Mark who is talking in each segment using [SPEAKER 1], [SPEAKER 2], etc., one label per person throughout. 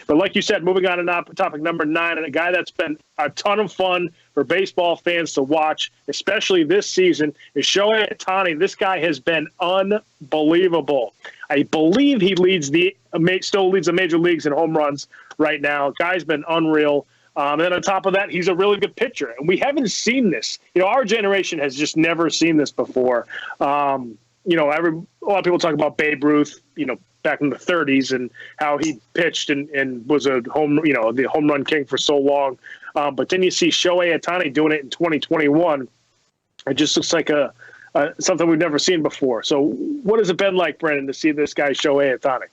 [SPEAKER 1] But like you said, moving on to topic number 9, and a guy that's been a ton of fun for baseball fans to watch, especially this season, is Shohei OHTANI. This guy has been unbelievable. I believe he still leads the major leagues in home runs right now. Guy's been unreal. And then on top of that, he's a really good pitcher. And we haven't seen this. Our generation has just never seen this before. A lot of people talk about Babe Ruth, back in the 30s and how he pitched and was the home run king for so long. But then you see Shohei OHTANI doing it in 2021. It just looks like something we've never seen before. So what has it been like, Brendan, to see this guy Shohei OHTANI?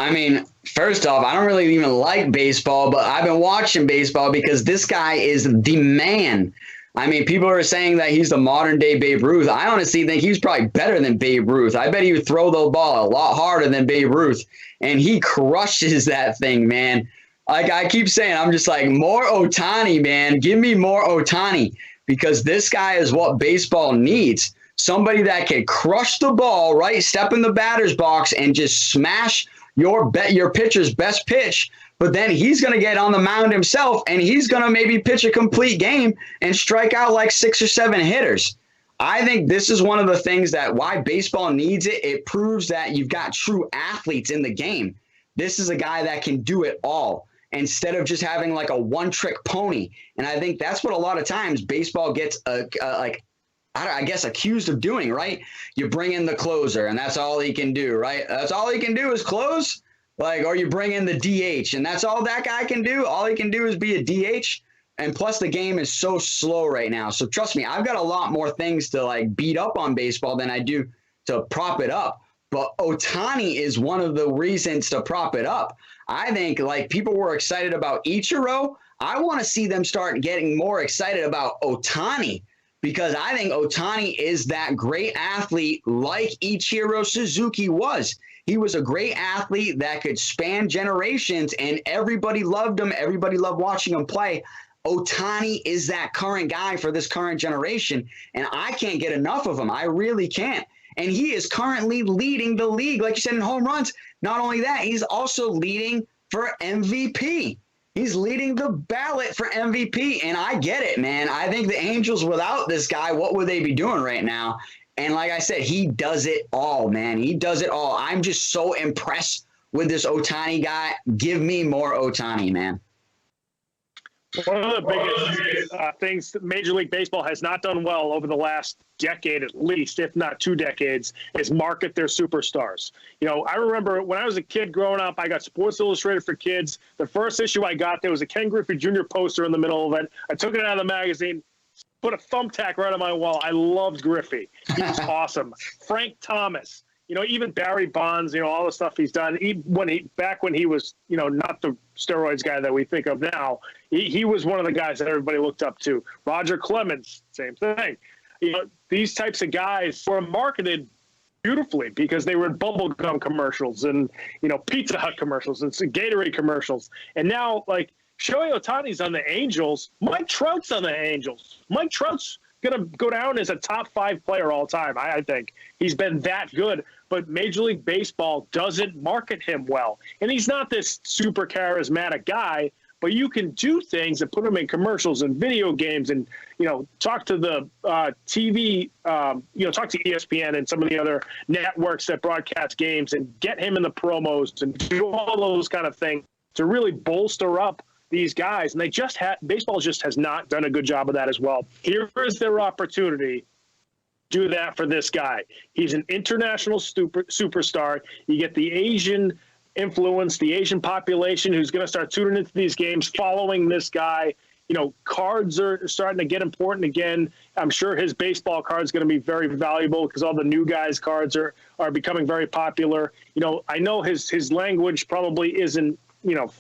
[SPEAKER 2] I mean, first off, I don't really even like baseball, but I've been watching baseball because this guy is the man. I mean, people are saying that he's the modern-day Babe Ruth. I honestly think he's probably better than Babe Ruth. I bet he would throw the ball a lot harder than Babe Ruth, and he crushes that thing, man. Like I keep saying, I'm just like, more OHTANI, man. Give me more OHTANI, because this guy is what baseball needs. Somebody that can crush the ball, right, step in the batter's box and just smash your pitcher's best pitch, but then he's going to get on the mound himself and he's going to maybe pitch a complete game and strike out like 6 or 7 hitters. I think this is one of the things that why baseball needs it. It proves that you've got true athletes in the game. This is a guy that can do it all instead of just having like a one-trick pony. And I think that's what a lot of times baseball gets I guess accused of doing, right? You bring in the closer and that's all he can do, right? That's all he can do is close, or you bring in the DH and that's all that guy can do. All he can do is be a DH. And plus the game is so slow right now. So trust me, I've got a lot more things to beat up on baseball than I do to prop it up. But OHTANI is one of the reasons to prop it up. I think people were excited about Ichiro. I want to see them start getting more excited about OHTANI, because I think OHTANI is that great athlete like Ichiro Suzuki was. He was a great athlete that could span generations, and everybody loved him. Everybody loved watching him play. OHTANI is that current guy for this current generation, and I can't get enough of him. I really can't. And he is currently leading the league, like you said, in home runs. Not only that, he's also leading for MVP. He's leading the ballot for MVP, and I get it, man. I think the Angels, without this guy, what would they be doing right now? And like I said, he does it all, man. He does it all. I'm just so impressed with this OHTANI guy. Give me more OHTANI, man.
[SPEAKER 1] One of the biggest things that Major League Baseball has not done well over the last decade, at least, if not 2 decades, is market their superstars. I remember when I was a kid growing up, I got Sports Illustrated for Kids. The first issue I got, there was a Ken Griffey Jr. poster in the middle of it. I took it out of the magazine, put a thumbtack right on my wall. I loved Griffey. He was awesome. Frank Thomas. Even Barry Bonds, all the stuff he's done. Back when he was, not the steroids guy that we think of now, he was one of the guys that everybody looked up to. Roger Clemens, same thing. These types of guys were marketed beautifully because they were in bubblegum commercials and, Pizza Hut commercials and Gatorade commercials. And now, Shohei OHTANI's on the Angels. Mike Trout's on the Angels. Mike Trout's going to go down as a top 5 player all time, I think. He's been that good, but Major League Baseball doesn't market him well. And he's not this super charismatic guy, but you can do things and put him in commercials and video games and, talk to the TV, talk to ESPN and some of the other networks that broadcast games and get him in the promos and do all those kind of things to really bolster up these guys. And baseball just has not done a good job of that as well. Here is their opportunity. Do that for this guy. He's an international superstar. You get the Asian influence, the Asian population who's going to start tuning into these games, following this guy. Cards are starting to get important again. I'm sure his baseball card is going to be very valuable because all the new guys' cards are becoming very popular. I know his language probably isn't,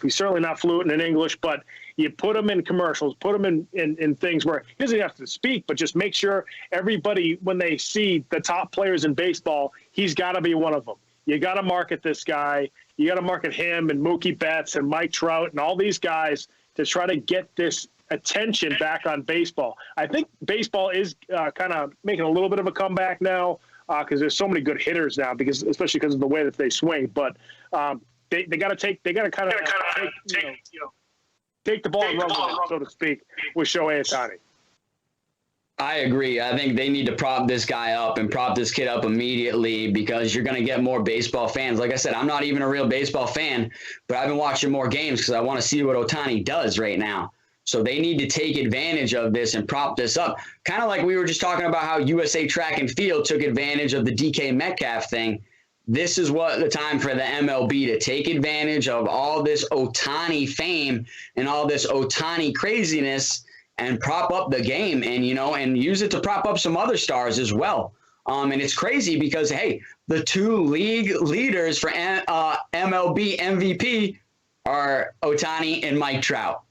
[SPEAKER 1] he's certainly not fluent in English, but you put him in commercials, put him in things where he doesn't have to speak, but just make sure everybody, when they see the top players in baseball, he's got to be one of them. You got to market this guy. You got to market him and Mookie Betts and Mike Trout and all these guys to try to get this attention back on baseball. I think baseball is kind of making a little bit of a comeback now because there's so many good hitters now, especially because of the way that they swing. But they got to kind of take the ball and run with it, so to speak, with Shohei Ohtani.
[SPEAKER 2] I agree. I think they need to prop this guy up and prop this kid up immediately because you're going to get more baseball fans. Like I said, I'm not even a real baseball fan, but I've been watching more games because I want to see what Ohtani does right now. So they need to take advantage of this and prop this up. Kind of like we were just talking about how USA Track and Field took advantage of the DK Metcalf thing. This is what the time for the MLB to take advantage of all this Ohtani fame and all this Ohtani craziness and prop up the game and, and use it to prop up some other stars as well. And it's crazy because, hey, the two league leaders for MLB MVP are Ohtani and Mike Trout,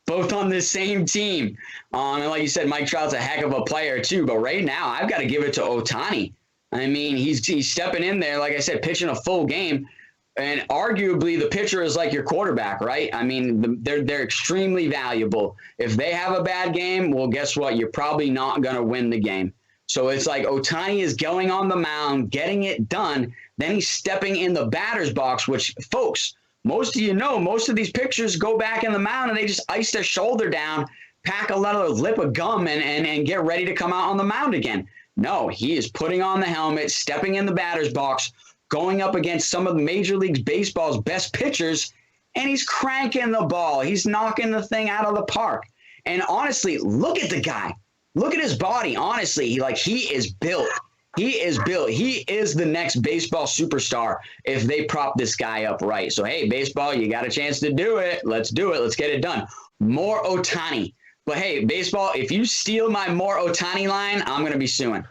[SPEAKER 2] both on the same team. And like you said, Mike Trout's a heck of a player too. But right now, I've got to give it to Ohtani. I mean, he's stepping in there, like I said, pitching a full game. And arguably, the pitcher is like your quarterback, right? I mean, they're extremely valuable. If they have a bad game, well, guess what? You're probably not going to win the game. So it's like Ohtani is going on the mound, getting it done. Then he's stepping in the batter's box, which, folks, most of most of these pitchers go back in the mound and they just ice their shoulder down, pack a little lip of gum, and get ready to come out on the mound again. No, he is putting on the helmet, stepping in the batter's box, going up against some of the Major League Baseball's best pitchers, and he's cranking the ball. He's knocking the thing out of the park. And honestly, look at the guy. Look at his body. Honestly, he is built. He is built. He is the next baseball superstar if they prop this guy up right. So, hey, baseball, you got a chance to do it. Let's do it. Let's get it done. More Ohtani. But, hey, baseball, if you steal my more Ohtani line, I'm going to be suing.